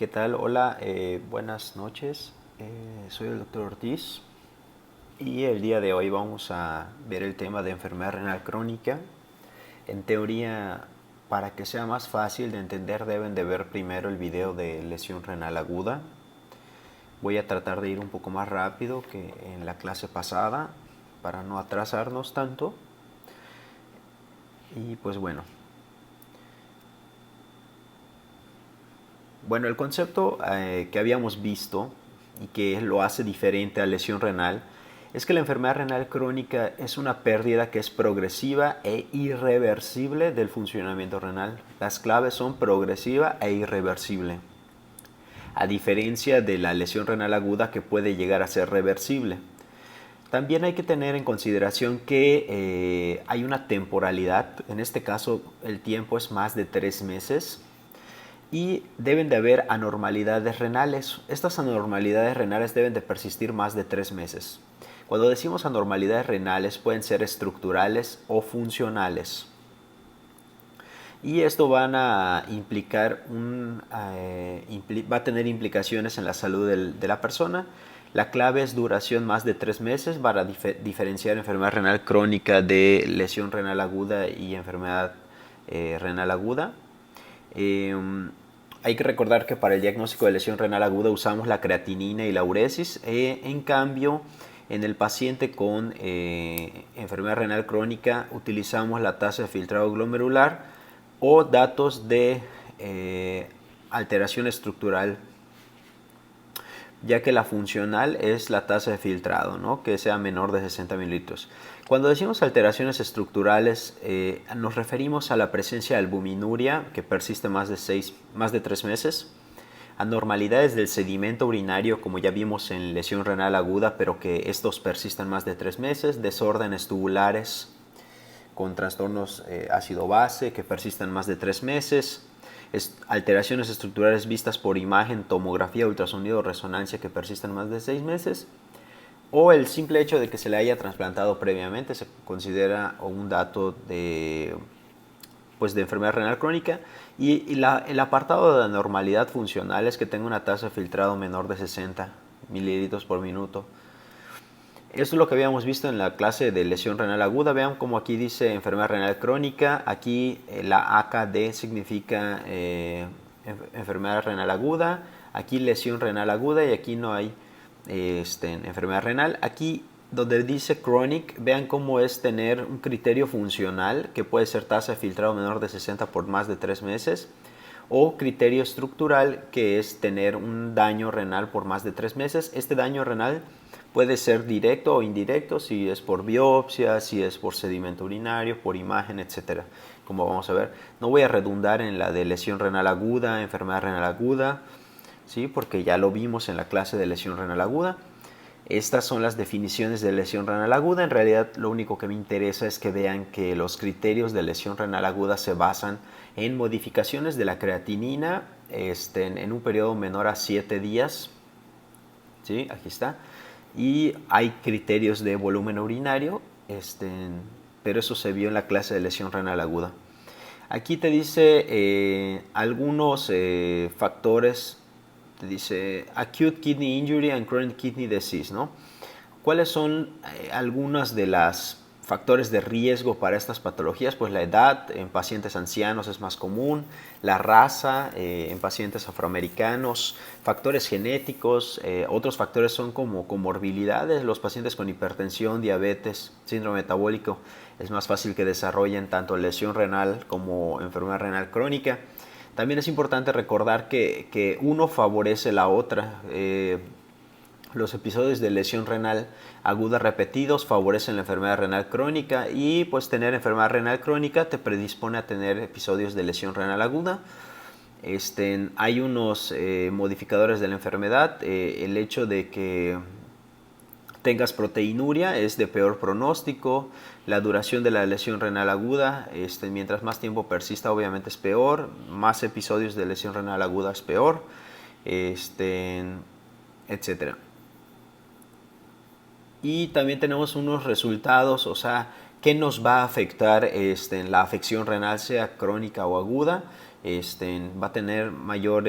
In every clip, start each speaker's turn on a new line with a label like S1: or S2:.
S1: ¿Qué tal? Hola, buenas noches. Soy el doctor Ortiz y el día de hoy vamos a ver el tema de enfermedad renal crónica. En teoría, para que sea más fácil de entender, deben de ver primero el video de lesión renal aguda. Voy a tratar de ir un poco más rápido que en la clase pasada para no atrasarnos tanto. Y pues bueno, el concepto que habíamos visto y que lo hace diferente a lesión renal es que la enfermedad renal crónica es una pérdida que es progresiva e irreversible del funcionamiento renal. Las claves son progresiva e irreversible, a diferencia de la lesión renal aguda que puede llegar a ser reversible. También hay que tener en consideración que hay una temporalidad, en este caso el tiempo es más de 3 meses, y deben de haber anormalidades renales. Estas anormalidades renales deben de persistir más de 3 meses. Cuando decimos anormalidades renales pueden ser estructurales o funcionales. Y esto van a implicar va a tener implicaciones en la salud de la persona. La clave es duración más de 3 meses para diferenciar enfermedad renal crónica de lesión renal aguda y enfermedad renal aguda. Hay que recordar que para el diagnóstico de lesión renal aguda usamos la creatinina y la uresis. En cambio, en el paciente con enfermedad renal crónica utilizamos la tasa de filtrado glomerular o datos de alteración estructural, ya que la funcional es la tasa de filtrado, ¿no? Que sea menor de 60 mililitros. Cuando decimos alteraciones estructurales, nos referimos a la presencia de albuminuria que persiste más de 3 meses, anormalidades del sedimento urinario, como ya vimos en lesión renal aguda, pero que estos persisten más de 3 meses, desórdenes tubulares con trastornos ácido-base que persisten más de 3 meses, alteraciones estructurales vistas por imagen, tomografía, ultrasonido o resonancia que persisten más de 6 meses, o el simple hecho de que se le haya trasplantado previamente se considera un dato de enfermedad renal crónica. Y el apartado de anormalidad funcional es que tenga una tasa de filtrado menor de 60 mililitros por minuto. Esto es lo que habíamos visto en la clase de lesión renal aguda. Vean como aquí dice enfermedad renal crónica. Aquí la AKD significa enfermedad renal aguda. Aquí lesión renal aguda y aquí no hay enfermedad renal. Aquí donde dice chronic, vean cómo es tener un criterio funcional que puede ser tasa de filtrado menor de 60 por más de 3 meses. O criterio estructural, que es tener un daño renal por más de 3 meses. Este daño renal puede ser directo o indirecto, si es por biopsia, si es por sedimento urinario, por imagen, etc. Como vamos a ver, no voy a redundar en la de lesión renal aguda, enfermedad renal aguda, ¿sí? Porque ya lo vimos en la clase de lesión renal aguda. Estas son las definiciones de lesión renal aguda. En realidad lo único que me interesa es que vean que los criterios de lesión renal aguda se basan en modificaciones de la creatinina en un periodo menor a 7 días. ¿Sí? Aquí está. Y hay criterios de volumen urinario, pero eso se vio en la clase de lesión renal aguda. Aquí te dice algunos factores. Te dice acute kidney injury and chronic kidney disease, ¿no? ¿Cuáles son algunos de los factores de riesgo para estas patologías? Pues la edad en pacientes ancianos es más común, la raza en pacientes afroamericanos, factores genéticos, otros factores son como comorbilidades, los pacientes con hipertensión, diabetes, síndrome metabólico, es más fácil que desarrollen tanto lesión renal como enfermedad renal crónica. También es importante recordar que uno favorece la otra. Los episodios de lesión renal aguda repetidos favorecen la enfermedad renal crónica y pues tener enfermedad renal crónica te predispone a tener episodios de lesión renal aguda. Hay unos modificadores de la enfermedad. El hecho de que tengas proteinuria es de peor pronóstico. La duración de la lesión renal aguda, mientras más tiempo persista obviamente es peor. Más episodios de lesión renal aguda es peor, etcétera. Y también tenemos unos resultados, o sea, qué nos va a afectar en la afección renal, sea crónica o aguda. Va a tener mayor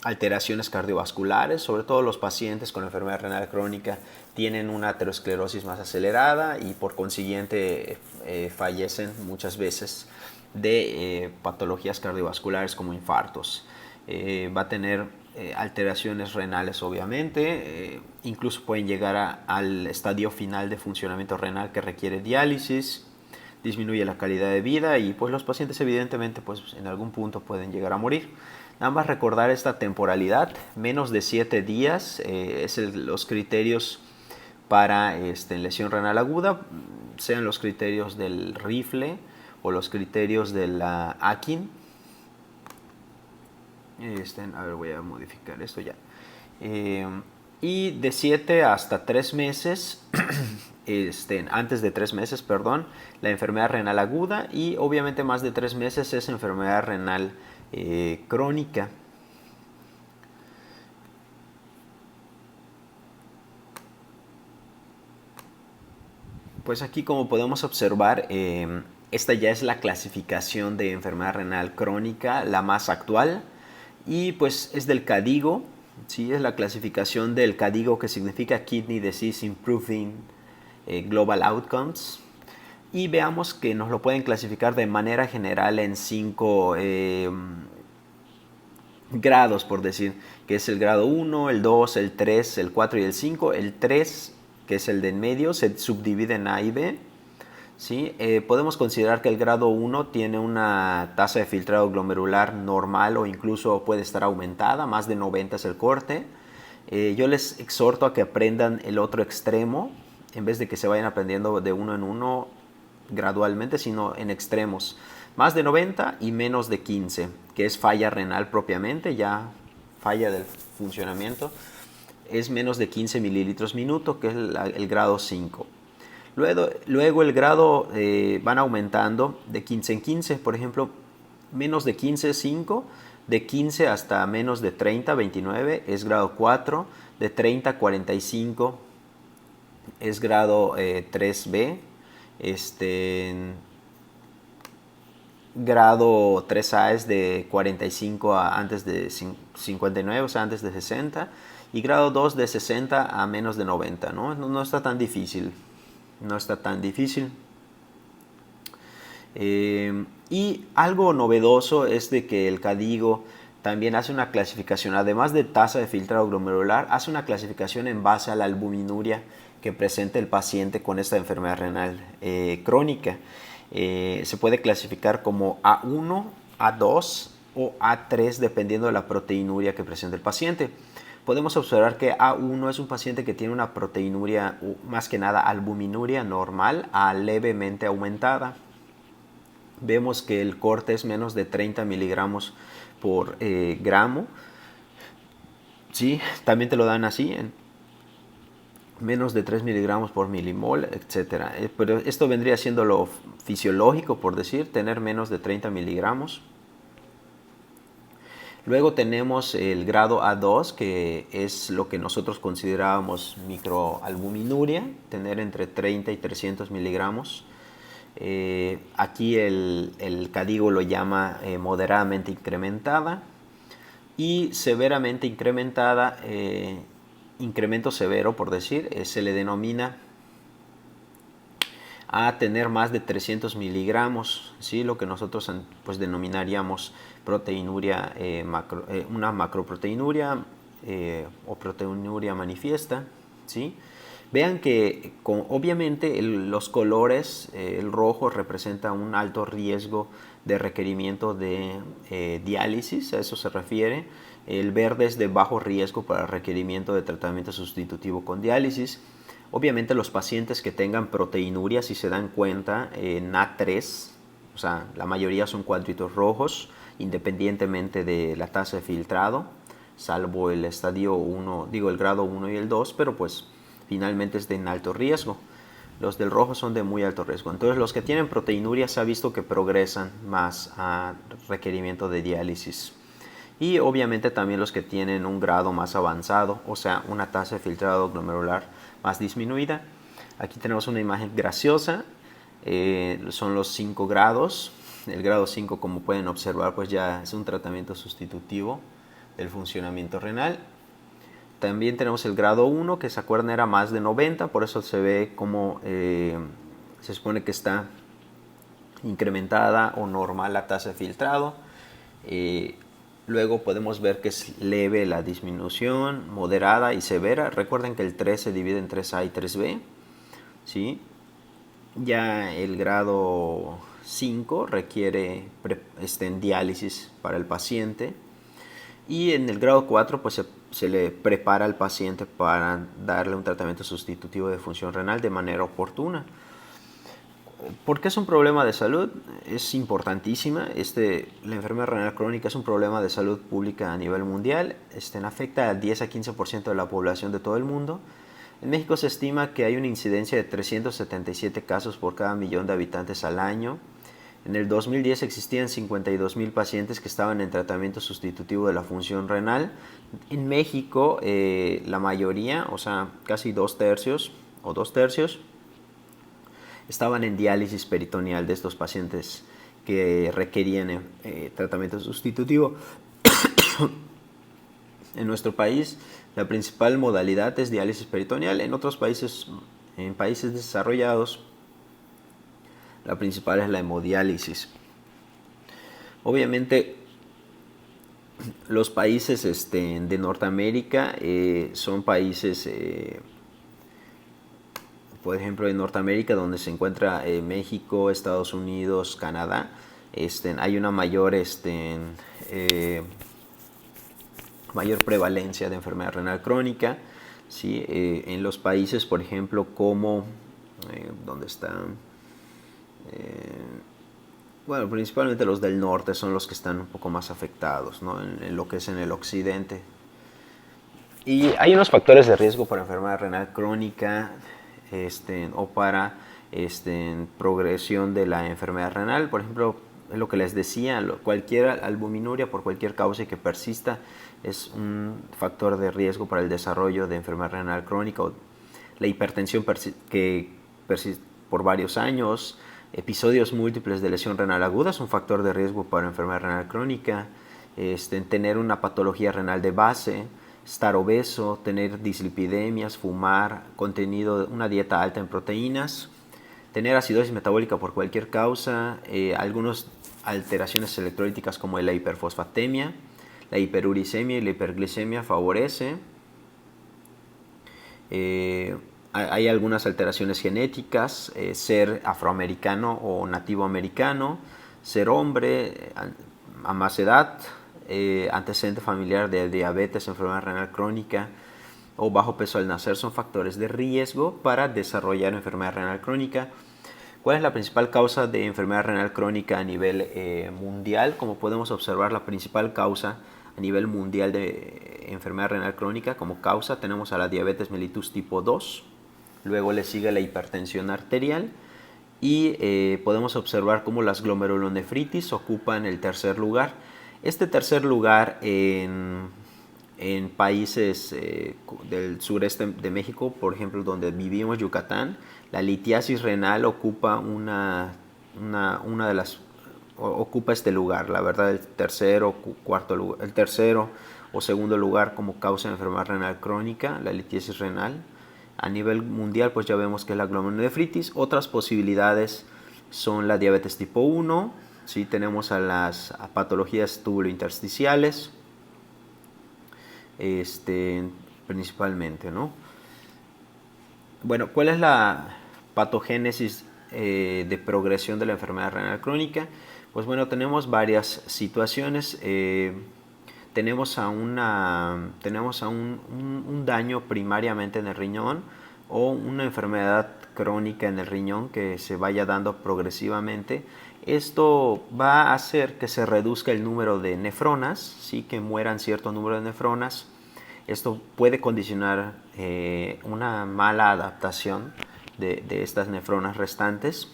S1: alteraciones cardiovasculares, sobre todo los pacientes con enfermedad renal crónica tienen una aterosclerosis más acelerada y por consiguiente fallecen muchas veces de patologías cardiovasculares como infartos. Va a tener alteraciones renales obviamente, incluso pueden llegar al estadio final de funcionamiento renal que requiere diálisis, disminuye la calidad de vida y pues los pacientes evidentemente pues en algún punto pueden llegar a morir. Nada más recordar esta temporalidad, menos de 7 días es los criterios para lesión renal aguda, sean los criterios del rifle o los criterios de la Akin. A ver, voy a modificar esto ya. Y de 7 hasta 3 meses, antes de 3 meses, perdón, la enfermedad renal aguda, y obviamente más de 3 meses es enfermedad renal crónica. Pues aquí, como podemos observar, esta ya es la clasificación de enfermedad renal crónica, la más actual, y pues es del KDIGO, ¿sí? Es la clasificación del KDIGO, que significa Kidney Disease Improving Global Outcomes. Y veamos que nos lo pueden clasificar de manera general en 5 grados, por decir, que es el grado 1, el 2, el 3, el 4 y el 5. El 3, que es el de en medio, se subdivide en A y B. ¿Sí? Podemos considerar que el grado 1 tiene una tasa de filtrado glomerular normal o incluso puede estar aumentada, más de 90 es el corte. Yo les exhorto a que aprendan el otro extremo, en vez de que se vayan aprendiendo de uno en uno gradualmente, sino en extremos. Más de 90 y menos de 15, que es falla renal propiamente, ya falla del funcionamiento. Es menos de 15 mililitros minuto, que es el grado 5. Luego el grado van aumentando de 15 en 15, por ejemplo, menos de 15, 5, de 15 hasta menos de 30, 29 es grado 4, de 30 a 45 es grado 3B, grado 3A es de 45 a antes de 59, o sea, antes de 60, y grado 2 de 60 a menos de 90, ¿no? No está tan difícil. No está tan difícil. Y algo novedoso es de que el KDIGO también hace una clasificación, además de tasa de filtrado glomerular, hace una clasificación en base a la albuminuria que presenta el paciente con esta enfermedad renal crónica. Se puede clasificar como A1, A2 o A3 dependiendo de la proteinuria que presenta el paciente. Podemos observar que A1 es un paciente que tiene una proteinuria, más que nada albuminuria normal a levemente aumentada. Vemos que el corte es menos de 30 miligramos por gramo. ¿Sí? También te lo dan así, en menos de 3 miligramos por milimol, etc. Pero esto vendría siendo lo fisiológico, por decir, tener menos de 30 miligramos. Luego tenemos el grado A2, que es lo que nosotros considerábamos microalbuminuria, tener entre 30 y 300 miligramos. Aquí el KDIGO lo llama moderadamente incrementada, y severamente incrementada, incremento severo por decir, se le denomina a tener más de 300 miligramos, ¿sí? Lo que nosotros pues denominaríamos proteinuria, una macroproteinuria o proteinuria manifiesta, ¿sí? Vean que obviamente los colores, el rojo representa un alto riesgo de requerimiento de diálisis, a eso se refiere. El verde es de bajo riesgo para requerimiento de tratamiento sustitutivo con diálisis. Obviamente los pacientes que tengan proteinuria, si se dan cuenta, en A3, o sea, la mayoría son cuadritos rojos, independientemente de la tasa de filtrado, salvo el estadio 1, digo el grado 1 y el 2, pero pues finalmente es de en alto riesgo. Los del rojo son de muy alto riesgo. Entonces los que tienen proteinuria se ha visto que progresan más a requerimiento de diálisis. Y obviamente también los que tienen un grado más avanzado, o sea, una tasa de filtrado glomerular más disminuida. Aquí tenemos una imagen graciosa, son los 5 grados. El grado 5, como pueden observar, pues ya es un tratamiento sustitutivo del funcionamiento renal. También tenemos el grado 1, que se acuerdan era más de 90, por eso se ve como se supone que está incrementada o normal la tasa de filtrado. Luego podemos ver que es leve la disminución, moderada y severa. Recuerden que el 3 se divide en 3A y 3B. ¿Sí? Ya el grado 5 requiere diálisis para el paciente. Y en el grado 4 pues se le prepara al paciente para darle un tratamiento sustitutivo de función renal de manera oportuna. ¿Por qué es un problema de salud? Es importantísima. La enfermedad renal crónica es un problema de salud pública a nivel mundial. Afecta al 10 a 15% de la población de todo el mundo. En México se estima que hay una incidencia de 377 casos por cada millón de habitantes al año. En el 2010 existían 52,000 pacientes que estaban en tratamiento sustitutivo de la función renal. En México, la mayoría, o sea, casi 2/3 o 2/3, estaban en diálisis peritoneal de estos pacientes que requerían tratamiento sustitutivo. En nuestro país, la principal modalidad es diálisis peritoneal. En otros países, en países desarrollados, la principal es la hemodiálisis. Obviamente, los países de Norteamérica son países, por ejemplo, en Norteamérica, donde se encuentra México, Estados Unidos, Canadá, hay una mayor prevalencia de enfermedad renal crónica. ¿Sí? En los países, por ejemplo, como, ¿dónde están? Bueno, principalmente los del norte son los que están un poco más afectados, ¿no? En lo que es en el occidente. Y hay unos factores de riesgo para enfermedad renal crónica o para progresión de la enfermedad renal. Por ejemplo, es lo que les decía, cualquier albuminuria por cualquier causa que persista es un factor de riesgo para el desarrollo de enfermedad renal crónica. La hipertensión que persiste por varios años, episodios múltiples de lesión renal aguda es un factor de riesgo para enfermedad renal crónica. Tener una patología renal de base, estar obeso, tener dislipidemias, fumar, una dieta alta en proteínas, tener acidosis metabólica por cualquier causa, algunas alteraciones electrolíticas como la hiperfosfatemia, la hiperuricemia y la hiperglicemia favorece. Hay algunas alteraciones genéticas, ser afroamericano o nativo americano, ser hombre, a más edad, antecedente familiar de diabetes, enfermedad renal crónica o bajo peso al nacer son factores de riesgo para desarrollar enfermedad renal crónica. ¿Cuál es la principal causa de enfermedad renal crónica a nivel mundial? Como podemos observar, la principal causa a nivel mundial de enfermedad renal crónica como causa tenemos a la diabetes mellitus tipo 2, luego le sigue la hipertensión arterial y podemos observar cómo las glomerulonefritis ocupan el tercer lugar. Este tercer lugar en países del sureste de México, por ejemplo, donde vivimos, Yucatán, la litiasis renal ocupa ocupa este lugar. La verdad, el tercero o segundo lugar como causa de enfermedad renal crónica, la litiasis renal. A nivel mundial, pues ya vemos que es la glomerulonefritis. Otras posibilidades son la diabetes tipo 1, ¿sí? Tenemos a las patologías tubulointersticiales, principalmente, ¿no? Bueno, ¿cuál es la patogénesis de progresión de la enfermedad renal crónica? Pues bueno, tenemos varias situaciones. Tenemos a un daño primariamente en el riñón o una enfermedad crónica en el riñón que se vaya dando progresivamente. Esto va a hacer que se reduzca el número de nefronas, ¿sí? Que mueran cierto número de nefronas. Esto puede condicionar una mala adaptación de estas nefronas restantes.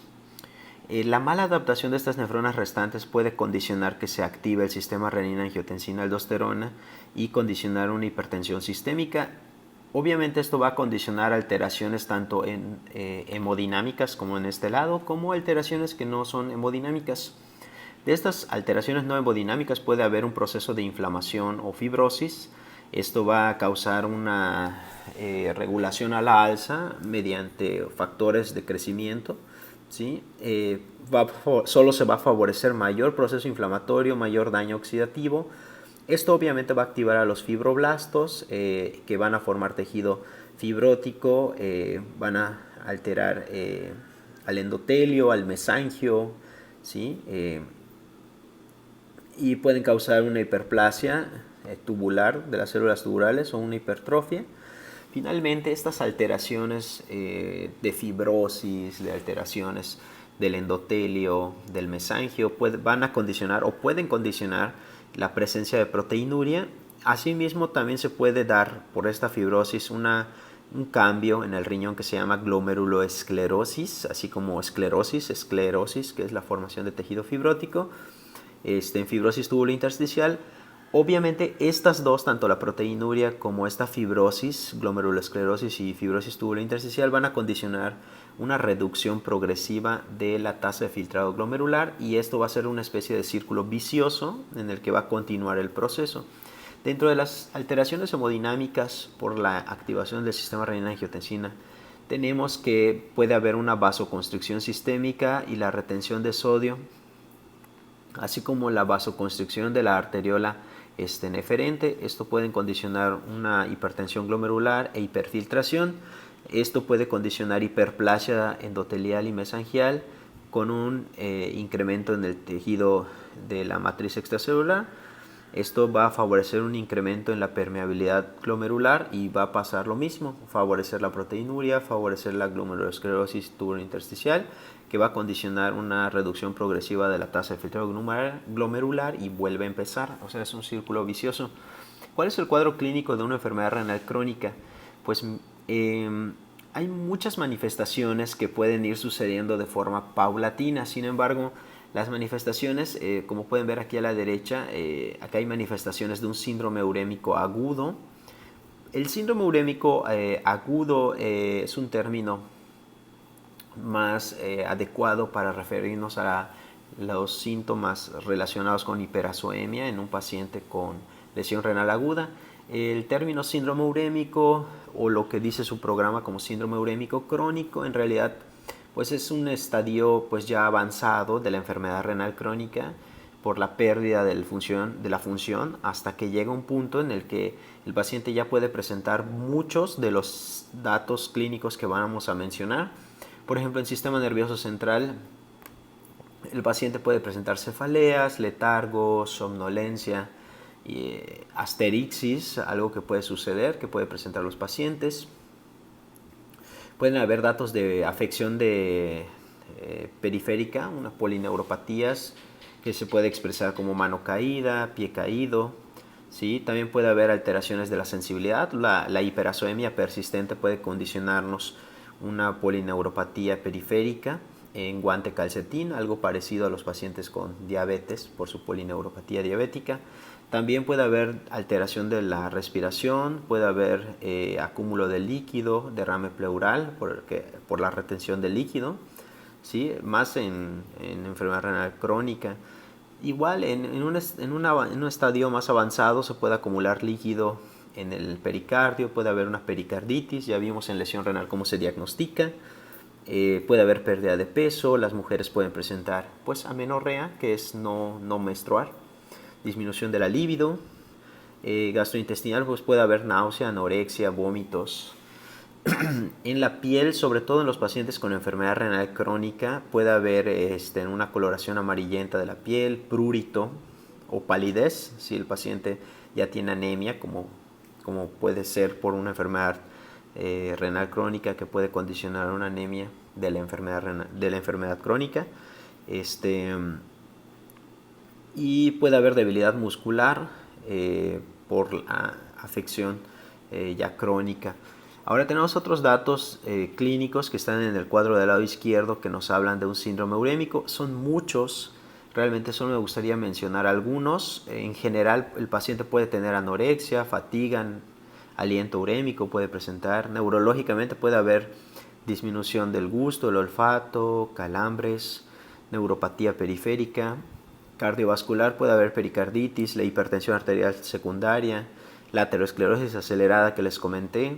S1: La mala adaptación de estas nefronas restantes puede condicionar que se active el sistema renina-angiotensina-aldosterona y condicionar una hipertensión sistémica. Obviamente esto va a condicionar alteraciones tanto en hemodinámicas como en este lado, como alteraciones que no son hemodinámicas. De estas alteraciones no hemodinámicas puede haber un proceso de inflamación o fibrosis. Esto va a causar una regulación a la alza mediante factores de crecimiento. ¿Sí? Solo se va a favorecer mayor proceso inflamatorio, mayor daño oxidativo. Esto obviamente va a activar a los fibroblastos que van a formar tejido fibrótico, van a alterar al endotelio, al mesangio, ¿sí? Y pueden causar una hiperplasia tubular de las células tubulares o una hipertrofia. Finalmente, estas alteraciones de fibrosis, de alteraciones del endotelio, del mesangio, van a condicionar o pueden condicionar la presencia de proteinuria. Asimismo, también se puede dar por esta fibrosis un cambio en el riñón que se llama glomeruloesclerosis, así como esclerosis, que es la formación de tejido fibrótico, en fibrosis tubulointersticial. Obviamente estas dos, tanto la proteinuria como esta fibrosis, glomerulosclerosis y fibrosis tubulointersticial, van a condicionar una reducción progresiva de la tasa de filtrado glomerular, y esto va a ser una especie de círculo vicioso en el que va a continuar el proceso. Dentro de las alteraciones hemodinámicas por la activación del sistema renina-angiotensina, tenemos que puede haber una vasoconstricción sistémica y la retención de sodio, así como la vasoconstricción de la arteriola eferente. Esto puede condicionar una hipertensión glomerular e hiperfiltración. Esto puede condicionar hiperplasia endotelial y mesangial con un incremento en el tejido de la matriz extracelular. Esto va a favorecer un incremento en la permeabilidad glomerular y va a pasar lo mismo, favorecer la proteinuria, favorecer la glomerulosclerosis tubulointersticial, que va a condicionar una reducción progresiva de la tasa de filtrado glomerular y vuelve a empezar. O sea, es un círculo vicioso. ¿Cuál es el cuadro clínico de una enfermedad renal crónica? Pues hay muchas manifestaciones que pueden ir sucediendo de forma paulatina. Sin embargo, las manifestaciones, como pueden ver aquí a la derecha, acá hay manifestaciones de un síndrome urémico agudo. El síndrome urémico agudo es un término más adecuado para referirnos a los síntomas relacionados con hiperazoemia en un paciente con lesión renal aguda. El término síndrome urémico, o lo que dice su programa como síndrome urémico crónico, en realidad pues es un estadio pues ya avanzado de la enfermedad renal crónica por la pérdida de la función, hasta que llega un punto en el que el paciente ya puede presentar muchos de los datos clínicos que vamos a mencionar. Por ejemplo, en sistema nervioso central, el paciente puede presentar cefaleas, letargo, somnolencia, asterixis, algo que puede suceder, que puede presentar los pacientes. Pueden haber datos de afección periférica, unas polineuropatías que se puede expresar como mano caída, pie caído. ¿Sí? También puede haber alteraciones de la sensibilidad. La hiperazoemia persistente puede condicionarnos una polineuropatía periférica en guante calcetín, algo parecido a los pacientes con diabetes por su polineuropatía diabética. También puede haber alteración de la respiración, puede haber acúmulo de líquido, derrame pleural por la retención de líquido, ¿sí? Más en enfermedad renal crónica. Igual en un estadio más avanzado se puede acumular líquido en el pericardio, puede haber una pericarditis, ya vimos en lesión renal cómo se diagnostica. Puede haber pérdida de peso, las mujeres pueden presentar pues amenorrea, que es no menstruar, disminución de la libido, gastrointestinal, pues puede haber náusea, anorexia, vómitos. En la piel, sobre todo en los pacientes con enfermedad renal crónica, puede haber una coloración amarillenta de la piel, prurito o palidez, si el paciente ya tiene anemia, como puede ser por una enfermedad renal crónica que puede condicionar una anemia de la enfermedad crónica. Y puede haber debilidad muscular por la afección ya crónica. Ahora tenemos otros datos clínicos que están en el cuadro del lado izquierdo que nos hablan de un síndrome urémico. Son muchos, realmente solo me gustaría mencionar algunos. En general, el paciente puede tener anorexia, fatiga, aliento urémico puede presentar. Neurológicamente puede haber disminución del gusto, el olfato, calambres, neuropatía periférica. Cardiovascular puede haber pericarditis, la hipertensión arterial secundaria, la aterosclerosis acelerada que les comenté.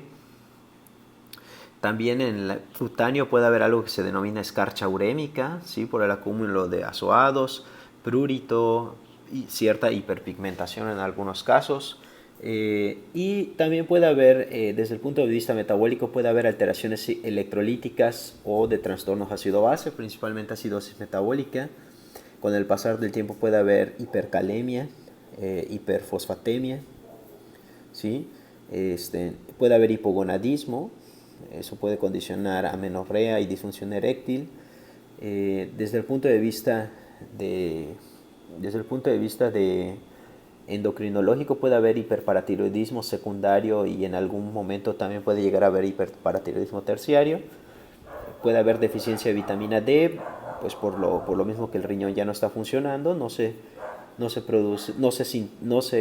S1: También en el cutáneo puede haber algo que se denomina escarcha urémica, ¿sí? Por el acúmulo de ázoados, prurito y cierta hiperpigmentación en algunos casos. Y también puede haber, desde el punto de vista metabólico, puede haber alteraciones electrolíticas o de trastornos ácido-base, principalmente acidosis metabólica. Con el pasar del tiempo puede haber hipercalemia, hiperfosfatemia, ¿sí? Puede haber hipogonadismo, eso puede condicionar amenorrea y disfunción eréctil. Desde el punto de vista de endocrinológico puede haber hiperparatiroidismo secundario y en algún momento también puede llegar a haber hiperparatiroidismo terciario. Puede haber deficiencia de vitamina D, pues por lo mismo que el riñón ya no está funcionando, no se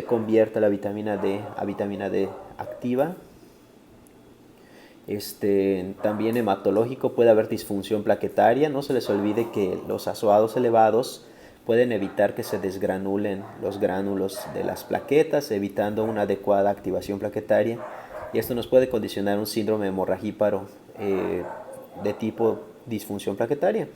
S1: convierte la vitamina D a vitamina D activa. También hematológico puede haber disfunción plaquetaria. No se les olvide que los ázoados elevados pueden evitar que se desgranulen los gránulos de las plaquetas, evitando una adecuada activación plaquetaria, y esto nos puede condicionar un síndrome hemorragíparo de tipo disfunción plaquetaria.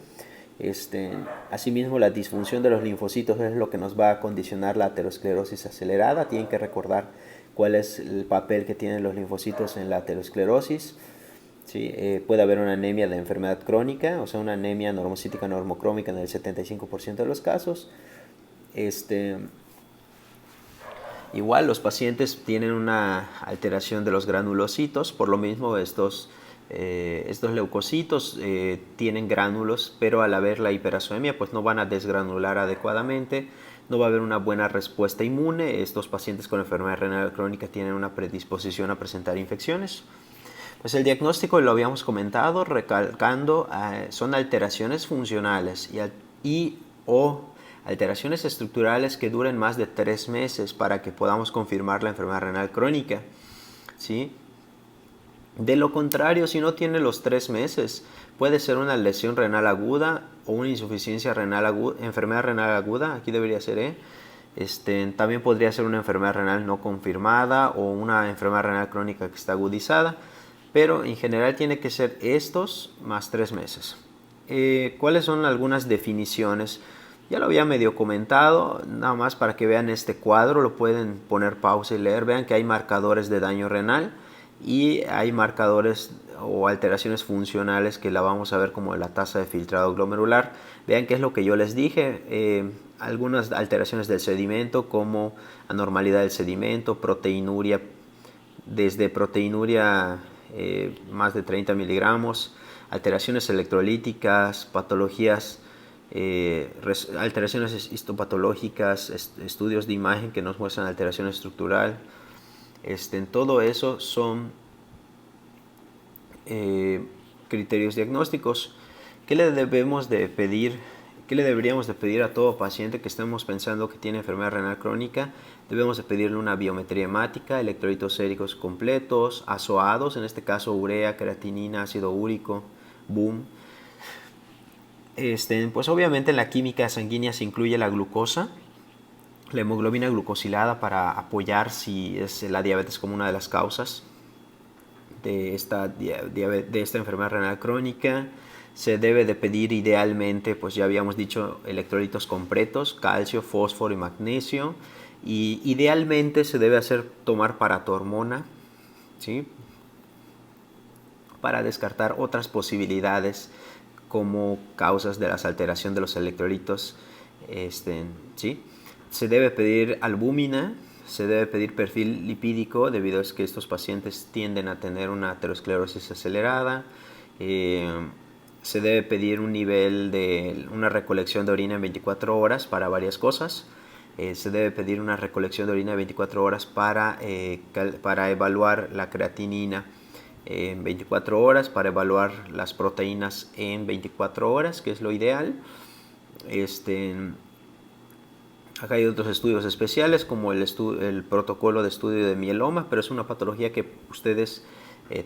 S1: Asimismo, la disfunción de los linfocitos es lo que nos va a condicionar la aterosclerosis acelerada. Tienen que recordar cuál es el papel que tienen los linfocitos en la aterosclerosis. ¿Sí? Puede haber una anemia de enfermedad crónica, o sea, una anemia normocítica normocrómica en el 75% de los casos. Igual los pacientes tienen una alteración de los granulocitos, por lo mismo estos leucocitos tienen gránulos, pero al haber la hiperazoemia pues no van a desgranular adecuadamente, no va a haber una buena respuesta inmune. Estos pacientes con enfermedad renal crónica tienen una predisposición a presentar infecciones. Pues el diagnóstico, lo habíamos comentado, recalcando, son alteraciones funcionales o alteraciones estructurales que duren más de 3 meses para que podamos confirmar la enfermedad renal crónica, ¿sí? De lo contrario, si no tiene los 3 meses, puede ser una lesión renal aguda o una insuficiencia renal aguda, enfermedad renal aguda, aquí debería ser, también podría ser una enfermedad renal no confirmada o una enfermedad renal crónica que está agudizada, pero en general tiene que ser estos más 3 meses. ¿Cuáles son algunas definiciones? Ya lo había medio comentado, nada más para que vean este cuadro, lo pueden poner pausa y leer. Vean que hay marcadores de daño renal y hay marcadores o alteraciones funcionales que la vamos a ver, como la tasa de filtrado glomerular. Vean qué es lo que yo les dije, algunas alteraciones del sedimento, como anormalidad del sedimento, proteinuria, desde proteinuria más de 30 miligramos, alteraciones electrolíticas, patologías, alteraciones histopatológicas, estudios de imagen que nos muestran alteración estructural. Todo eso son criterios diagnósticos. ¿Qué le deberíamos de pedir a todo paciente que estemos pensando que tiene enfermedad renal crónica? Debemos de pedirle una biometría hemática, electrolitos séricos completos, ázoados, en este caso urea, creatinina, ácido úrico, BUM. Pues obviamente en la química sanguínea se incluye la glucosa, la hemoglobina glucosilada, para apoyar si es la diabetes como una de las causas de esta enfermedad renal crónica. Se debe de pedir idealmente, pues ya habíamos dicho, electrolitos completos, calcio, fósforo y magnesio. Y idealmente se debe tomar paratormona, ¿sí? Para descartar otras posibilidades como causas de la alteración de los electrolitos, ¿sí? Se debe pedir albúmina, se debe pedir perfil lipídico, debido a que estos pacientes tienden a tener una aterosclerosis acelerada. Se debe pedir una recolección de orina en 24 horas para varias cosas. Se debe pedir una recolección de orina de 24 horas para evaluar la creatinina en 24 horas, para evaluar las proteínas en 24 horas, que es lo ideal. Acá hay otros estudios especiales, como el protocolo de estudio de mieloma, pero es una patología que ustedes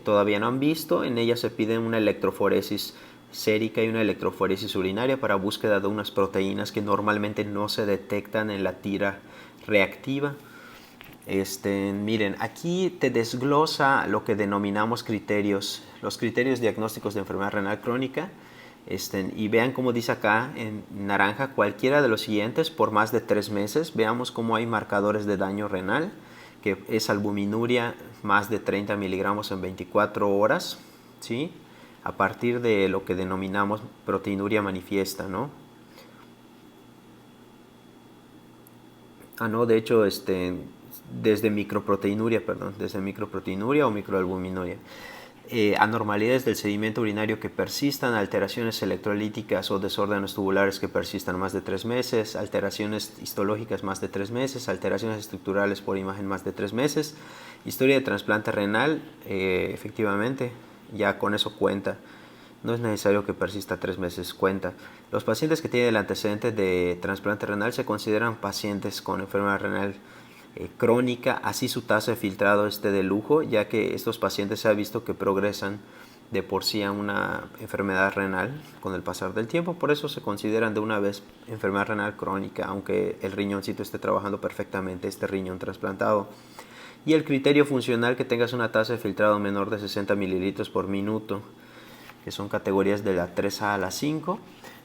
S1: todavía no han visto. En ella se pide una electroforesis sérica y una electroforesis urinaria para búsqueda de unas proteínas que normalmente no se detectan en la tira reactiva. Miren, aquí te desglosa lo que denominamos criterios, los criterios diagnósticos de enfermedad renal crónica. Y vean cómo dice acá en naranja, cualquiera de los siguientes por más de 3 meses. Veamos cómo hay marcadores de daño renal, que es albuminuria más de 30 miligramos en 24 horas, ¿sí? A partir de lo que denominamos proteinuria manifiesta, ¿no? No, de hecho, desde microproteinuria o microalbuminuria. Anormalidades del sedimento urinario que persistan, alteraciones electrolíticas o desórdenes tubulares que persistan más de 3 meses, alteraciones histológicas más de 3 meses, alteraciones estructurales por imagen más de 3 meses, historia de trasplante renal, efectivamente, ya con eso cuenta. No es necesario que persista 3 meses, cuenta. Los pacientes que tienen el antecedente de trasplante renal se consideran pacientes con enfermedad renal crónica, así su tasa de filtrado esté de lujo, ya que estos pacientes se ha visto que progresan de por sí a una enfermedad renal con el pasar del tiempo, por eso se consideran de una vez enfermedad renal crónica, aunque el riñoncito esté trabajando perfectamente, este riñón trasplantado. Y el criterio funcional, que tengas una tasa de filtrado menor de 60 mililitros por minuto, que son categorías de la 3A a la 5.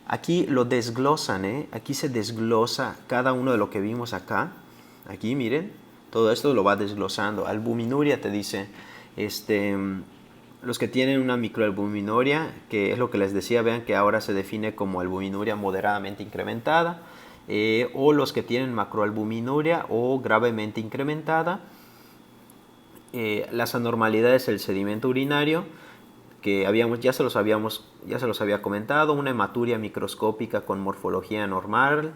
S1: Aquí lo desglosan, aquí se desglosa cada uno de lo que vimos acá. Aquí miren, todo esto lo va desglosando. Albuminuria te dice, los que tienen una microalbuminuria, que es lo que les decía, vean que ahora se define como albuminuria moderadamente incrementada, o los que tienen macroalbuminuria o gravemente incrementada. Las anormalidades del sedimento urinario, que ya se los había comentado, una hematuria microscópica con morfología normal,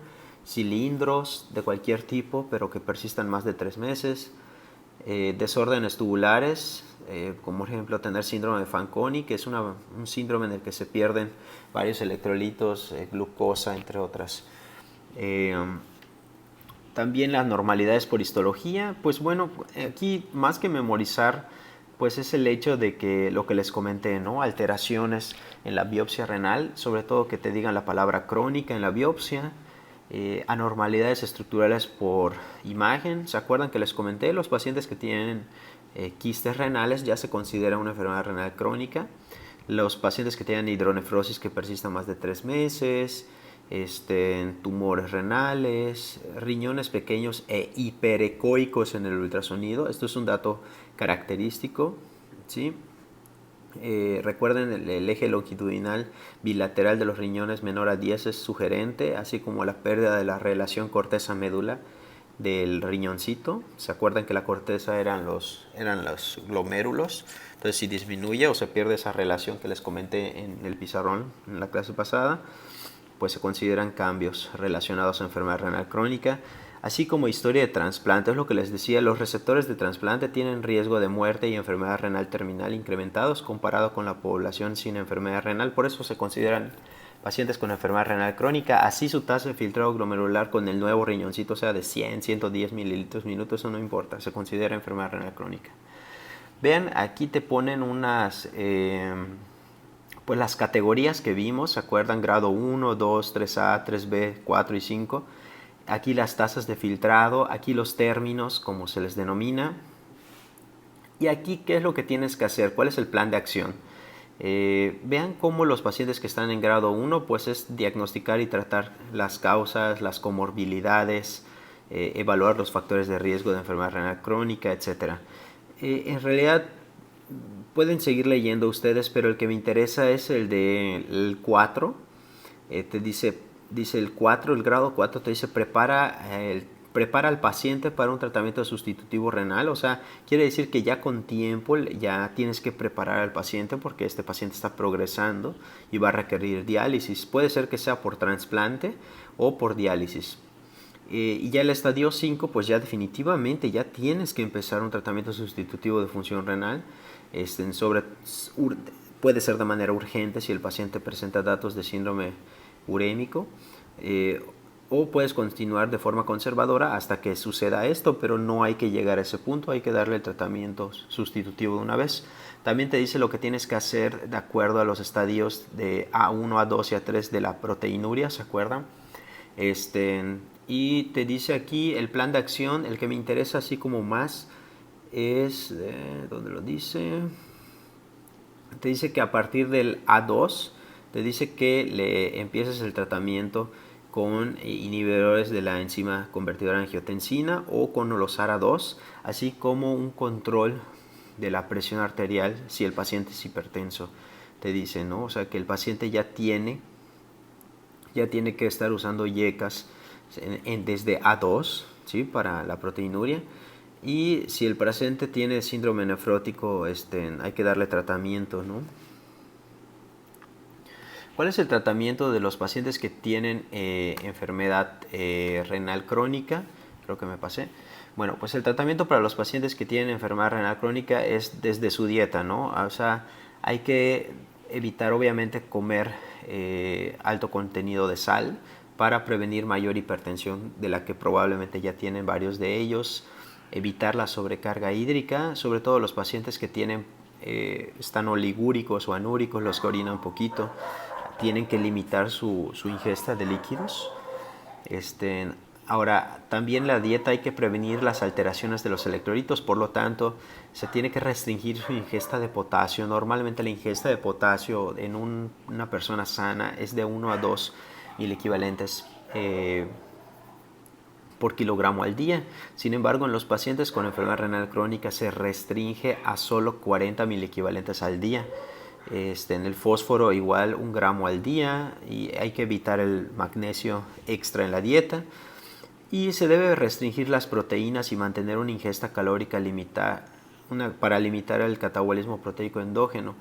S1: cilindros de cualquier tipo, pero que persistan más de 3 meses, desórdenes tubulares, como por ejemplo tener síndrome de Fanconi, que es un síndrome en el que se pierden varios electrolitos, glucosa, entre otras. También las normalidades por histología, pues bueno, aquí más que memorizar, pues es el hecho de que lo que les comenté, ¿no? Alteraciones en la biopsia renal, sobre todo que te digan la palabra crónica en la biopsia, anormalidades estructurales por imagen. ¿Se acuerdan que les comenté? Los pacientes que tienen quistes renales ya se considera una enfermedad renal crónica. Los pacientes que tienen hidronefrosis que persistan más de 3 meses, tumores renales, riñones pequeños e hiperecoicos en el ultrasonido. Esto es un dato característico, ¿sí? Recuerden, el eje longitudinal bilateral de los riñones menor a 10 es sugerente, así como la pérdida de la relación corteza-médula del riñoncito. ¿Se acuerdan que la corteza eran los glomérulos? Entonces, si disminuye o se pierde esa relación que les comenté en el pizarrón en la clase pasada, pues se consideran cambios relacionados a enfermedad renal crónica, así como historia de trasplante. Es lo que les decía, los receptores de trasplante tienen riesgo de muerte y enfermedad renal terminal incrementados comparado con la población sin enfermedad renal, por eso se consideran pacientes con enfermedad renal crónica. Así su tasa de filtrado glomerular con el nuevo riñoncito sea de 100, 110 mililitros minuto, eso no importa, se considera enfermedad renal crónica. Vean, aquí te ponen unas... pues las categorías que vimos, ¿se acuerdan? Grado 1, 2, 3A, 3B, 4 y 5. Aquí las tasas de filtrado, aquí los términos, como se les denomina. Y aquí, ¿qué es lo que tienes que hacer? ¿Cuál es el plan de acción? Vean cómo los pacientes que están en grado 1, pues es diagnosticar y tratar las causas, las comorbilidades, evaluar los factores de riesgo de enfermedad renal crónica, etc. En realidad, pueden seguir leyendo ustedes, pero el que me interesa es el 4. Te dice el 4, el grado 4 te dice prepara al paciente para un tratamiento sustitutivo renal. O sea, quiere decir que ya con tiempo ya tienes que preparar al paciente porque este paciente está progresando y va a requerir diálisis. Puede ser que sea por trasplante o por diálisis. Y ya el estadio 5, pues ya definitivamente ya tienes que empezar un tratamiento sustitutivo de función renal. Puede ser de manera urgente si el paciente presenta datos de síndrome urémico. O puedes continuar de forma conservadora hasta que suceda esto, pero no hay que llegar a ese punto, hay que darle el tratamiento sustitutivo de una vez. También te dice lo que tienes que hacer de acuerdo a los estadios de A1, A2 y A3 de la proteinuria, ¿se acuerdan? Y te dice aquí el plan de acción, el que me interesa así como más es, ¿dónde lo dice? Te dice que a partir del A2, te dice que le empieces el tratamiento con inhibidores de la enzima convertidora en angiotensina o con los ARA2, así como un control de la presión arterial si el paciente es hipertenso. Te dice, ¿no? O sea, que el paciente ya tiene que estar usando yecas desde A2, ¿sí? Para la proteinuria. Y si el paciente tiene síndrome nefrótico, hay que darle tratamiento, ¿no? ¿Cuál es el tratamiento de los pacientes que tienen enfermedad renal crónica? Creo que me pasé. Bueno, pues el tratamiento para los pacientes que tienen enfermedad renal crónica es desde su dieta, ¿no? O sea, hay que evitar obviamente comer alto contenido de sal para prevenir mayor hipertensión de la que probablemente ya tienen varios de ellos. Evitar la sobrecarga hídrica, sobre todo los pacientes que tienen están oligúricos o anúricos, los que orinan poquito, tienen que limitar su ingesta de líquidos. Ahora, también la dieta hay que prevenir las alteraciones de los electrolitos, por lo tanto, se tiene que restringir su ingesta de potasio. Normalmente la ingesta de potasio en una persona sana es de 1 a 2 mil equivalentes por kilogramo al día. Sin embargo, en los pacientes con enfermedad renal crónica se restringe a solo 40 mil equivalentes al día. En el fósforo igual 1 gramo al día, y hay que evitar el magnesio extra en la dieta. Y se debe restringir las proteínas y mantener una ingesta calórica limitada para limitar el catabolismo proteico endógeno.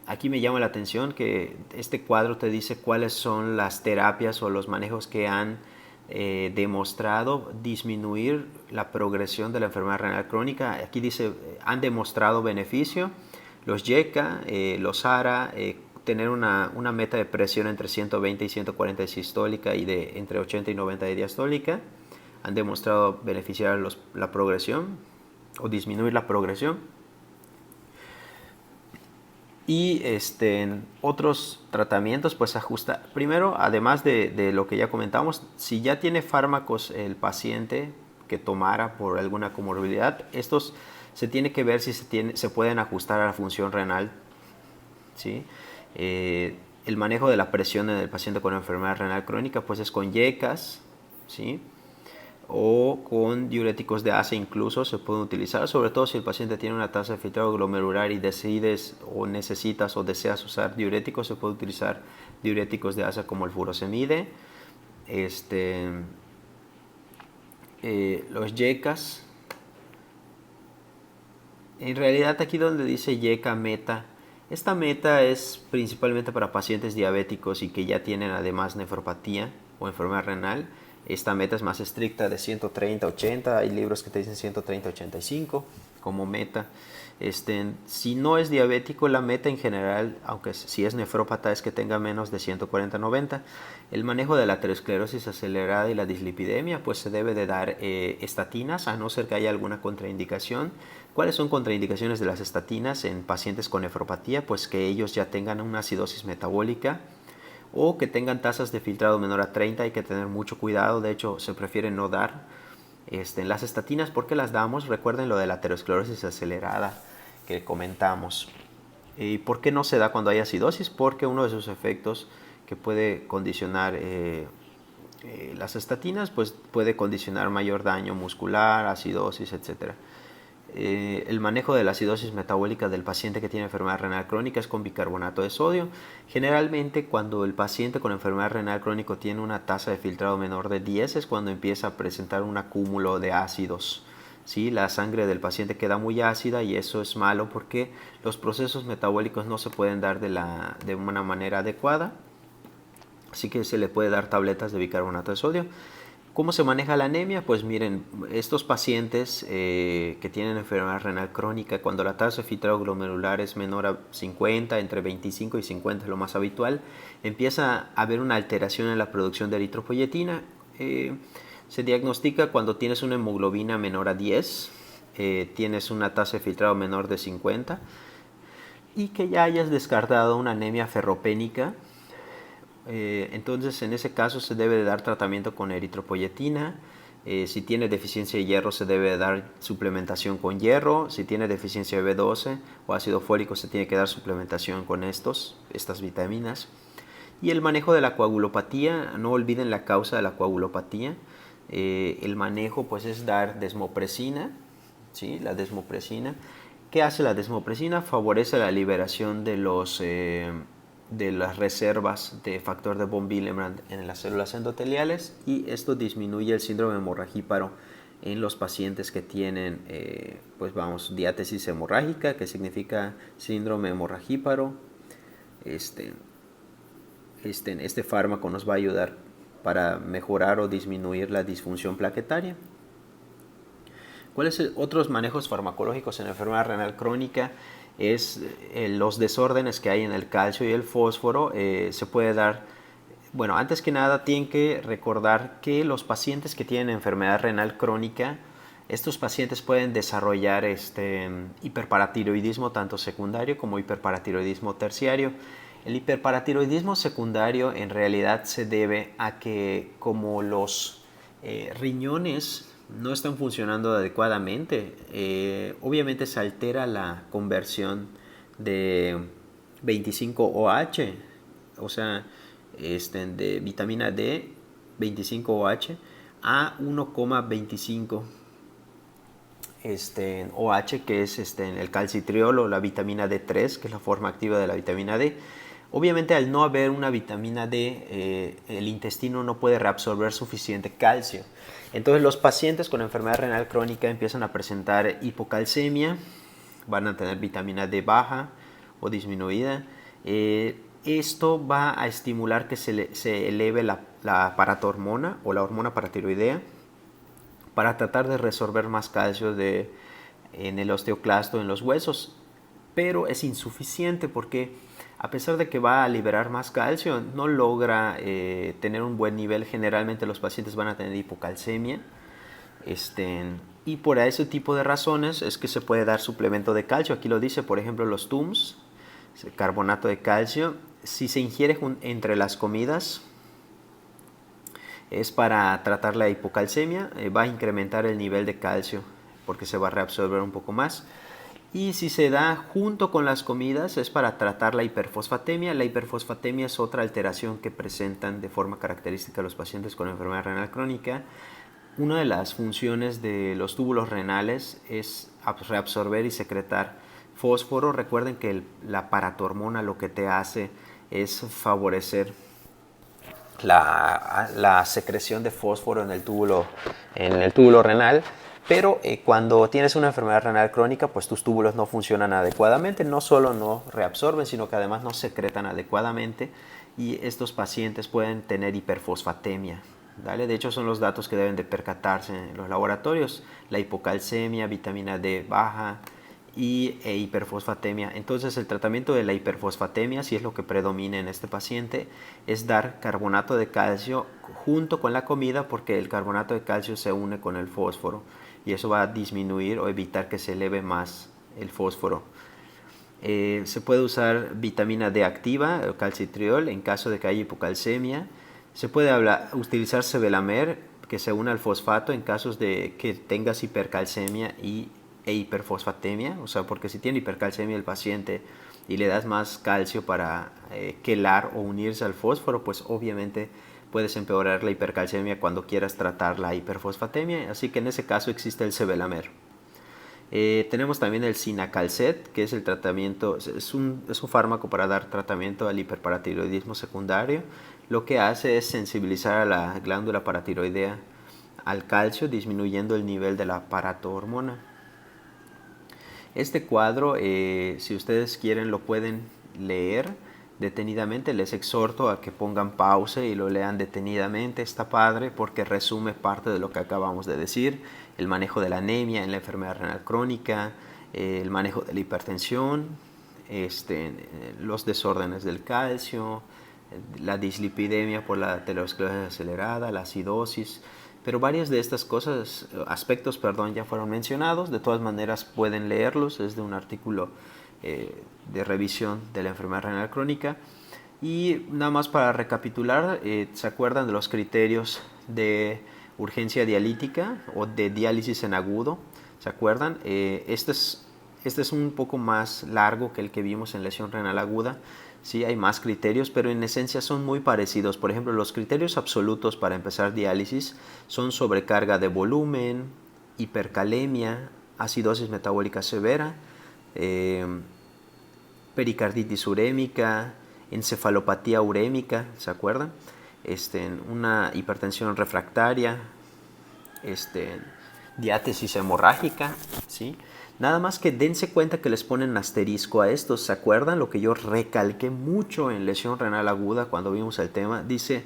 S1: Aquí me llama la atención que este cuadro te dice cuáles son las terapias o los manejos que han demostrado disminuir la progresión de la enfermedad renal crónica. Aquí dice, han demostrado beneficio. Los YECA, los ARA, tener una meta de presión entre 120 y 140 de sistólica y de entre 80 y 90 de diastólica, han demostrado beneficiar la progresión o disminuir la progresión. Y otros tratamientos, pues ajusta. Primero, además de lo que ya comentamos, si ya tiene fármacos el paciente que tomara por alguna comorbilidad, estos se tiene que ver si se pueden ajustar a la función renal, ¿sí? El manejo de la presión en el paciente con enfermedad renal crónica pues es con yecas, ¿sí? O con diuréticos de ACE incluso se pueden utilizar, sobre todo si el paciente tiene una tasa de filtrado glomerular y decides o necesitas o deseas usar diuréticos, se puede utilizar diuréticos de ACE como el furosemide. Los yecas, en realidad aquí donde dice yeca meta, esta meta es principalmente para pacientes diabéticos y que ya tienen además nefropatía o enfermedad renal. Esta meta es más estricta, de 130-80, hay libros que te dicen 130-85 como meta. Si no es diabético, la meta en general, aunque si es nefrópata, es que tenga menos de 140-90. El manejo de la aterosclerosis acelerada y la dislipidemia, pues se debe de dar estatinas, a no ser que haya alguna contraindicación. ¿Cuáles son contraindicaciones de las estatinas en pacientes con nefropatía? Pues que ellos ya tengan una acidosis metabólica o que tengan tasas de filtrado menor a 30, hay que tener mucho cuidado, de hecho se prefiere no dar las estatinas. ¿Por qué las damos? Recuerden lo de la aterosclerosis acelerada que comentamos. ¿Y por qué no se da cuando hay acidosis? Porque uno de sus efectos que puede condicionar las estatinas, pues puede condicionar mayor daño muscular, acidosis, etc. El manejo de la acidosis metabólica del paciente que tiene enfermedad renal crónica es con bicarbonato de sodio. Generalmente cuando el paciente con enfermedad renal crónica tiene una tasa de filtrado menor de 10 es cuando empieza a presentar un acúmulo de ácidos. ¿Sí? La sangre del paciente queda muy ácida y eso es malo porque los procesos metabólicos no se pueden dar de una manera adecuada. Así que se le puede dar tabletas de bicarbonato de sodio. ¿Cómo se maneja la anemia? Pues miren, estos pacientes que tienen enfermedad renal crónica, cuando la tasa de filtrado glomerular es menor a 50, entre 25 y 50 es lo más habitual, empieza a haber una alteración en la producción de eritropoyetina. Se diagnostica cuando tienes una hemoglobina menor a 10, tienes una tasa de filtrado menor de 50 y que ya hayas descartado una anemia ferropénica. Entonces en ese caso se debe de dar tratamiento con eritropoyetina. Si tiene deficiencia de hierro se debe de dar suplementación con hierro. Si tiene deficiencia de B12 o ácido fólico se tiene que dar suplementación con estas vitaminas. Y el manejo de la coagulopatía, no olviden la causa de la coagulopatía. El manejo pues es dar desmopresina, ¿sí? La desmopresina. ¿Qué hace la desmopresina? Favorece la liberación de las reservas de factor de von Willebrand en las células endoteliales y esto disminuye el síndrome hemorragíparo en los pacientes que tienen diátesis hemorrágica, que significa síndrome hemorragíparo. Este fármaco nos va a ayudar para mejorar o disminuir la disfunción plaquetaria. ¿Cuáles otros manejos farmacológicos en enfermedad renal crónica? Es los desórdenes que hay en el calcio y el fósforo. Se puede dar, bueno, antes que nada tienen que recordar que los pacientes que tienen enfermedad renal crónica, estos pacientes pueden desarrollar hiperparatiroidismo tanto secundario como hiperparatiroidismo terciario. El hiperparatiroidismo secundario en realidad se debe a que como los riñones no están funcionando adecuadamente, obviamente se altera la conversión de 25OH, o sea, de vitamina D, 25OH, a 1,25 OH, que es el calcitriol o la vitamina D3, que es la forma activa de la vitamina D. Obviamente al no haber una vitamina D, el intestino no puede reabsorber suficiente calcio. Entonces los pacientes con enfermedad renal crónica empiezan a presentar hipocalcemia, van a tener vitamina D baja o disminuida. Esto va a estimular que se eleve la paratormona o la hormona paratiroidea para tratar de resorber más calcio en el osteoclasto, en los huesos. Pero es insuficiente porque a pesar de que va a liberar más calcio, no logra tener un buen nivel. Generalmente los pacientes van a tener hipocalcemia. Y por ese tipo de razones es que se puede dar suplemento de calcio. Aquí lo dice, por ejemplo, los TUMS, carbonato de calcio. Si se ingiere entre las comidas, es para tratar la hipocalcemia, va a incrementar el nivel de calcio porque se va a reabsorber un poco más. Y si se da junto con las comidas es para tratar la hiperfosfatemia. La hiperfosfatemia es otra alteración que presentan de forma característica los pacientes con enfermedad renal crónica. Una de las funciones de los túbulos renales es reabsorber y secretar fósforo. Recuerden que la paratormona lo que te hace es favorecer la secreción de fósforo en el túbulo renal, pero cuando tienes una enfermedad renal crónica, pues tus túbulos no funcionan adecuadamente, no solo no reabsorben, sino que además no secretan adecuadamente y estos pacientes pueden tener hiperfosfatemia. ¿Vale? De hecho son los datos que deben de percatarse en los laboratorios, la hipocalcemia, vitamina D baja, hiperfosfatemia. Entonces el tratamiento de la hiperfosfatemia, si es lo que predomina en este paciente, es dar carbonato de calcio junto con la comida porque el carbonato de calcio se une con el fósforo y eso va a disminuir o evitar que se eleve más el fósforo. Se puede usar vitamina D activa, o calcitriol, en caso de que haya hipocalcemia. Se puede utilizar sevelamer, que se une al fosfato en casos de que tengas hipercalcemia e hiperfosfatemia, o sea, porque si tiene hipercalcemia el paciente y le das más calcio para quelar o unirse al fósforo, pues obviamente puedes empeorar la hipercalcemia cuando quieras tratar la hiperfosfatemia, así que en ese caso existe el sevelamer. Tenemos también el Cinacalcet, que es el tratamiento, es un fármaco para dar tratamiento al hiperparatiroidismo secundario. Lo que hace es sensibilizar a la glándula paratiroidea al calcio, disminuyendo el nivel de la paratormona. Este cuadro, si ustedes quieren, lo pueden leer. detenidamente. Les exhorto a que pongan pausa y lo lean detenidamente. Está padre porque resume parte de lo que acabamos de decir: el manejo de la anemia en la enfermedad renal crónica, el manejo de la hipertensión, los desórdenes del calcio, la dislipidemia por la aterosclerosis acelerada, la acidosis. Pero varias de estas aspectos, ya fueron mencionados. De todas maneras pueden leerlos, es de un artículo de revisión de la enfermedad renal crónica. Y nada más para recapitular, ¿se acuerdan de los criterios de urgencia dialítica o de diálisis en agudo? ¿Se acuerdan? Este es un poco más largo que el que vimos en lesión renal aguda. Sí, hay más criterios, pero en esencia son muy parecidos. Por ejemplo, los criterios absolutos para empezar diálisis son sobrecarga de volumen, hipercalemia, acidosis metabólica severa, pericarditis urémica, encefalopatía urémica, ¿se acuerdan? Una hipertensión refractaria, diátesis hemorrágica, ¿sí? Nada más que dense cuenta que les ponen asterisco a estos. ¿Se acuerdan lo que yo recalqué mucho en lesión renal aguda cuando vimos el tema? Dice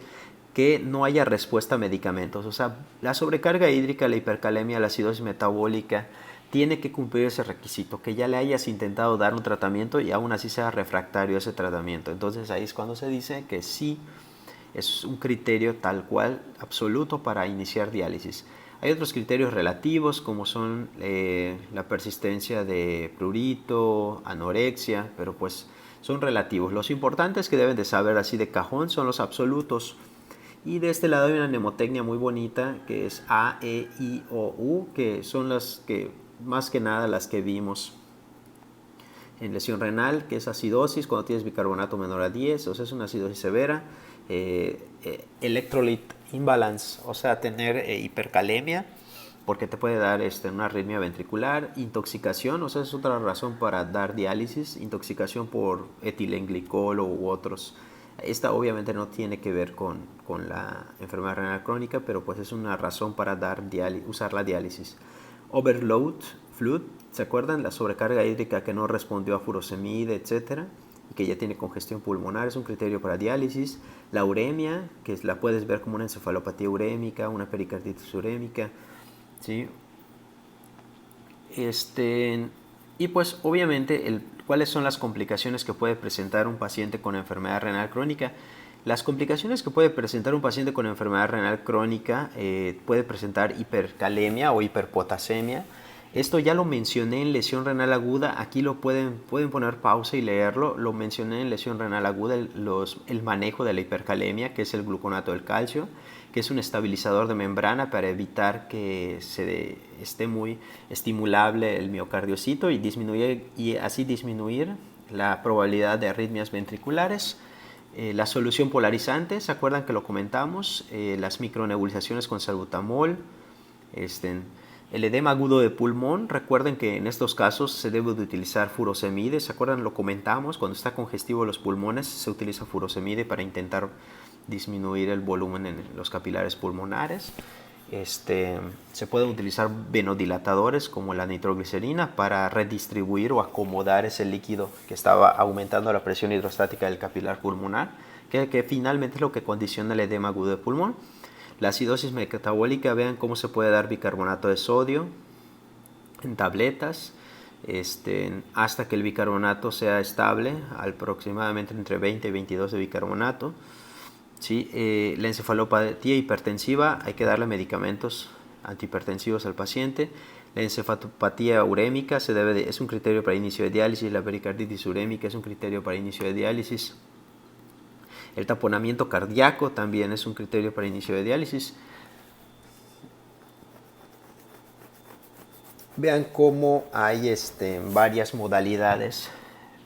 S1: que no haya respuesta a medicamentos. O sea, la sobrecarga hídrica, la hipercalemia, la acidosis metabólica, tiene que cumplir ese requisito, que ya le hayas intentado dar un tratamiento y aún así sea refractario ese tratamiento. Entonces ahí es cuando se dice que sí es un criterio tal cual absoluto para iniciar diálisis. Hay otros criterios relativos como son la persistencia de prurito, anorexia, pero pues son relativos. Los importantes que deben de saber así de cajón son los absolutos. Y de este lado hay una mnemotecnia muy bonita que es A, E, I, O, U, que son las que más que nada las que vimos en lesión renal, que es acidosis cuando tienes bicarbonato menor a 10, o sea, es una acidosis severa. Electrolyte imbalance, o sea, tener hipercalemia, porque te puede dar una arritmia ventricular. Intoxicación, o sea, es otra razón para dar diálisis, intoxicación por etilenglicol u otros. Esta obviamente no tiene que ver con la enfermedad renal crónica, pero pues es una razón para usar la diálisis. Overload fluid, ¿se acuerdan? La sobrecarga hídrica que no respondió a furosemide, etcétera, y que ya tiene congestión pulmonar, es un criterio para diálisis. La uremia, que la puedes ver como una encefalopatía urémica, una pericarditis urémica, ¿sí? Y pues obviamente cuáles son las complicaciones que puede presentar un paciente con enfermedad renal crónica. Las complicaciones que puede presentar un paciente con enfermedad renal crónica puede presentar hipercalemia o hiperpotasemia. Esto ya lo mencioné en lesión renal aguda. Aquí lo pueden poner pausa y leerlo. Lo mencioné en lesión renal aguda, el manejo de la hipercalemia, que es el gluconato del calcio, que es un estabilizador de membrana para evitar que esté muy estimulable el miocardiocito y así disminuir la probabilidad de arritmias ventriculares. La solución polarizante, ¿se acuerdan que lo comentamos? Las micronebulizaciones con salbutamol. El edema agudo de pulmón, recuerden que en estos casos se debe de utilizar furosemide. ¿Se acuerdan? Lo comentamos, cuando está congestivo los pulmones se utiliza furosemide para intentar disminuir el volumen en los capilares pulmonares. Se pueden utilizar venodilatadores como la nitroglicerina para redistribuir o acomodar ese líquido que estaba aumentando la presión hidrostática del capilar pulmonar, que finalmente es lo que condiciona el edema agudo de pulmón. La acidosis metabólica, vean cómo se puede dar bicarbonato de sodio en tabletas hasta que el bicarbonato sea estable, aproximadamente entre 20 y 22 de bicarbonato. ¿Sí? La encefalopatía hipertensiva, hay que darle medicamentos antihipertensivos al paciente. La encefalopatía urémica es un criterio para inicio de diálisis. La pericarditis urémica es un criterio para inicio de diálisis. El taponamiento cardíaco también es un criterio para inicio de diálisis. Vean cómo hay varias modalidades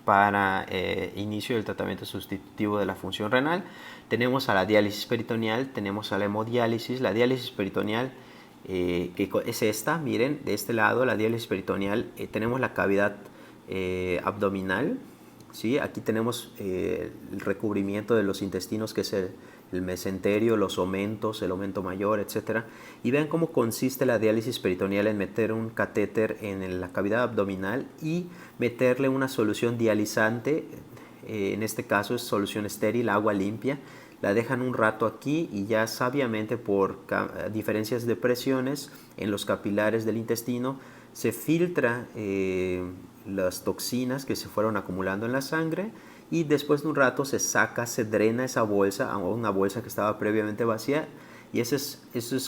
S1: para inicio del tratamiento sustitutivo de la función renal. Tenemos a la diálisis peritoneal, tenemos a la hemodiálisis. La diálisis peritoneal, que es esta, miren, de este lado, la diálisis peritoneal, tenemos la cavidad abdominal, ¿sí? Aquí tenemos el recubrimiento de los intestinos, que es el mesenterio, los omentos, el omento mayor, etc. Y vean cómo consiste la diálisis peritoneal en meter un catéter en la cavidad abdominal y meterle una solución dializante en este caso es solución estéril, agua limpia, la dejan un rato aquí y ya sabiamente por diferencias de presiones en los capilares del intestino se filtra las toxinas que se fueron acumulando en la sangre y después de un rato se saca, se drena esa bolsa a una bolsa que estaba previamente vacía y eso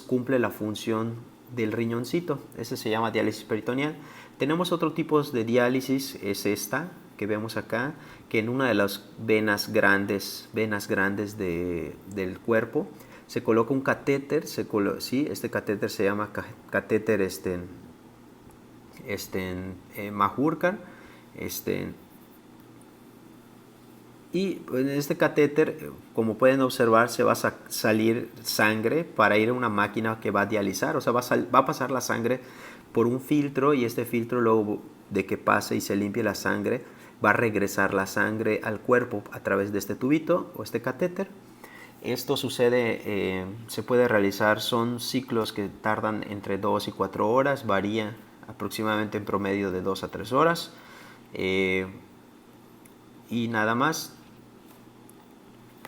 S1: cumple la función del riñoncito. Ese se llama diálisis peritoneal. Tenemos otro tipo de diálisis, es esta que vemos acá, que en una de las venas grandes del cuerpo se coloca un catéter, ¿sí? Este catéter se llama catéter Majorcan, y en este catéter, como pueden observar, se va a salir sangre para ir a una máquina que va a dializar, o sea, va a pasar la sangre por un filtro y este filtro luego de que pase y se limpie la sangre, va a regresar la sangre al cuerpo a través de este tubito o este catéter. Esto sucede, se puede realizar, son ciclos que tardan entre 2 y 4 horas, varía aproximadamente en promedio de 2 a 3 horas. Y nada más.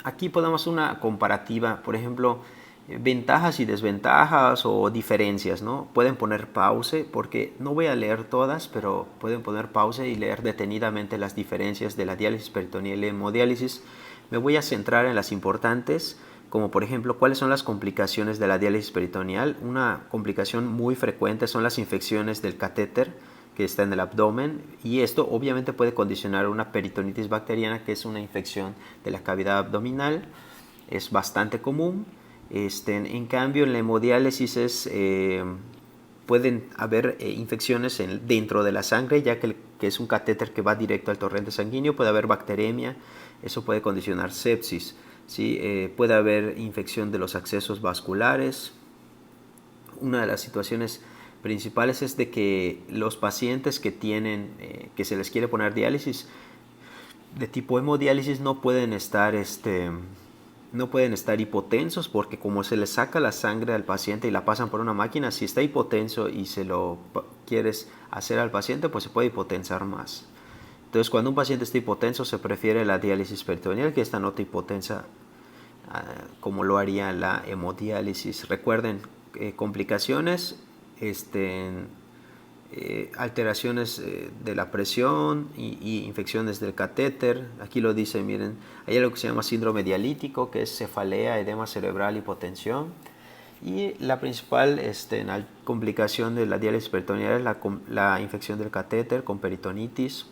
S1: Aquí podemos hacer una comparativa, por ejemplo, ventajas y desventajas o diferencias, ¿no? Pueden poner pause, porque no voy a leer todas, pero pueden poner pause y leer detenidamente las diferencias de la diálisis peritoneal y hemodiálisis. Me voy a centrar en las importantes, como por ejemplo, cuáles son las complicaciones de la diálisis peritoneal. Una complicación muy frecuente son las infecciones del catéter que está en el abdomen y esto obviamente puede condicionar una peritonitis bacteriana, que es una infección de la cavidad abdominal, es bastante común. En cambio en la hemodiálisis pueden haber infecciones dentro de la sangre, ya que es un catéter que va directo al torrente sanguíneo, puede haber bacteremia, eso puede condicionar sepsis, ¿sí? Puede haber infección de los accesos vasculares. Una de las situaciones principales es de que los pacientes que que se les quiere poner diálisis de tipo hemodiálisis no pueden estar hipotensos, porque como se le saca la sangre al paciente y la pasan por una máquina, si está hipotenso y se lo quieres hacer al paciente, pues se puede hipotensar más. Entonces, cuando un paciente está hipotenso, se prefiere la diálisis peritoneal, que esta no te hipotensa como lo haría la hemodiálisis. Recuerden, complicaciones, alteraciones de la presión y infecciones del catéter. Aquí lo dice, miren, hay algo que se llama síndrome dialítico, que es cefalea, edema cerebral, hipotensión. Y la principal complicación de la diálisis peritoneal es la infección del catéter con peritonitis.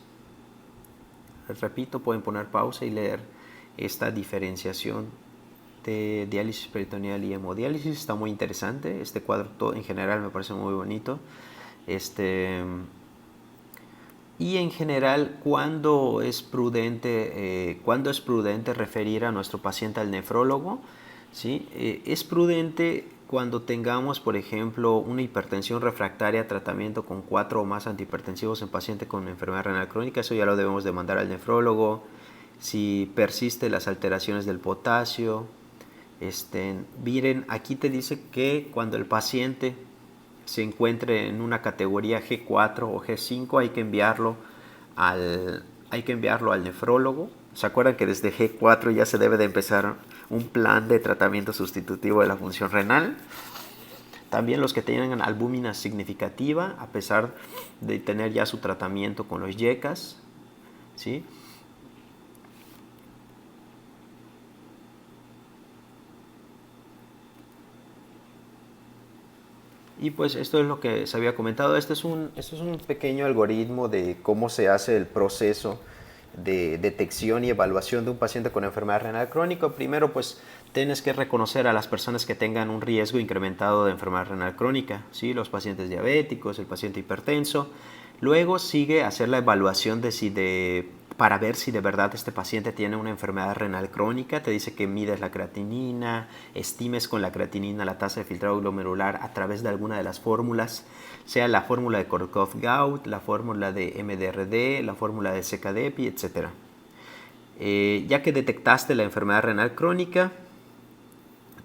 S1: Les repito, pueden poner pausa y leer esta diferenciación de diálisis peritoneal y hemodiálisis. Está muy interesante. Este cuadro en general me parece muy bonito. Y en general, ¿cuándo es prudente referir a nuestro paciente al nefrólogo? ¿Sí? Es prudente cuando tengamos, por ejemplo, una hipertensión refractaria a tratamiento con 4 o más antihipertensivos en paciente con enfermedad renal crónica. Eso ya lo debemos de mandar al nefrólogo. Si persisten las alteraciones del potasio, miren, aquí te dice que cuando el paciente se encuentre en una categoría G4 o G5 hay que enviarlo al nefrólogo. ¿Se acuerdan que desde G4 ya se debe de empezar un plan de tratamiento sustitutivo de la función renal? También los que tengan albúmina significativa, a pesar de tener ya su tratamiento con los YECAS, ¿sí? Y pues esto es lo que se había comentado. Este es un pequeño algoritmo de cómo se hace el proceso de detección y evaluación de un paciente con enfermedad renal crónica. Primero, pues tienes que reconocer a las personas que tengan un riesgo incrementado de enfermedad renal crónica, ¿sí? Los pacientes diabéticos, el paciente hipertenso. Luego sigue hacer la evaluación para ver si de verdad este paciente tiene una enfermedad renal crónica. Te dice que mides la creatinina, estimes con la creatinina la tasa de filtrado glomerular a través de alguna de las fórmulas, sea la fórmula de Korsakoff-Gaut, la fórmula de MDRD, la fórmula de CKD-EPI, etc. Ya que detectaste la enfermedad renal crónica,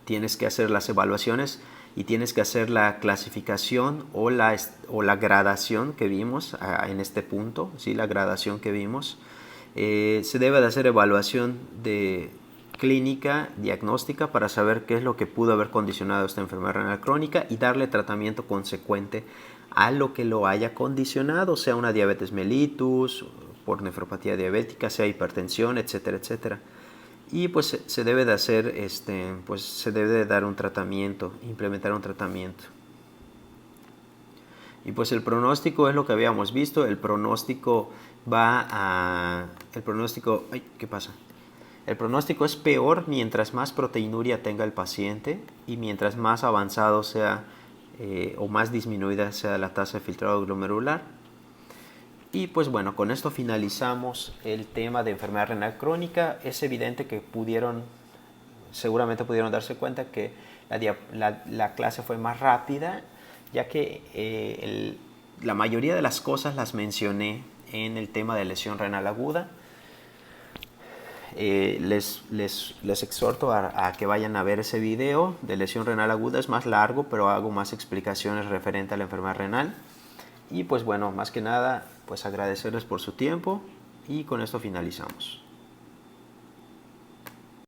S1: tienes que hacer las evaluaciones y tienes que hacer la clasificación o la gradación que vimos en este punto, ¿sí? La gradación que vimos. Se debe de hacer evaluación de clínica, diagnóstica, para saber qué es lo que pudo haber condicionado esta enfermedad renal crónica y darle tratamiento consecuente a lo que lo haya condicionado, sea una diabetes mellitus, por nefropatía diabética, sea hipertensión, etcétera, etcétera. Y pues se debe de hacer, pues se debe de dar un tratamiento, implementar un tratamiento. Y pues el pronóstico es lo que habíamos visto. El pronóstico ¿qué pasa? El pronóstico es peor mientras más proteinuria tenga el paciente y mientras más avanzado sea o más disminuida sea la tasa de filtrado glomerular. Y pues bueno, con esto finalizamos el tema de enfermedad renal crónica. Es evidente que seguramente pudieron darse cuenta que la clase fue más rápida, ya que la mayoría de las cosas las mencioné en el tema de lesión renal aguda. Les exhorto a que vayan a ver ese video de lesión renal aguda. Es más largo, pero hago más explicaciones referente a la enfermedad renal. Y pues bueno, más que nada, pues agradecerles por su tiempo y con esto finalizamos.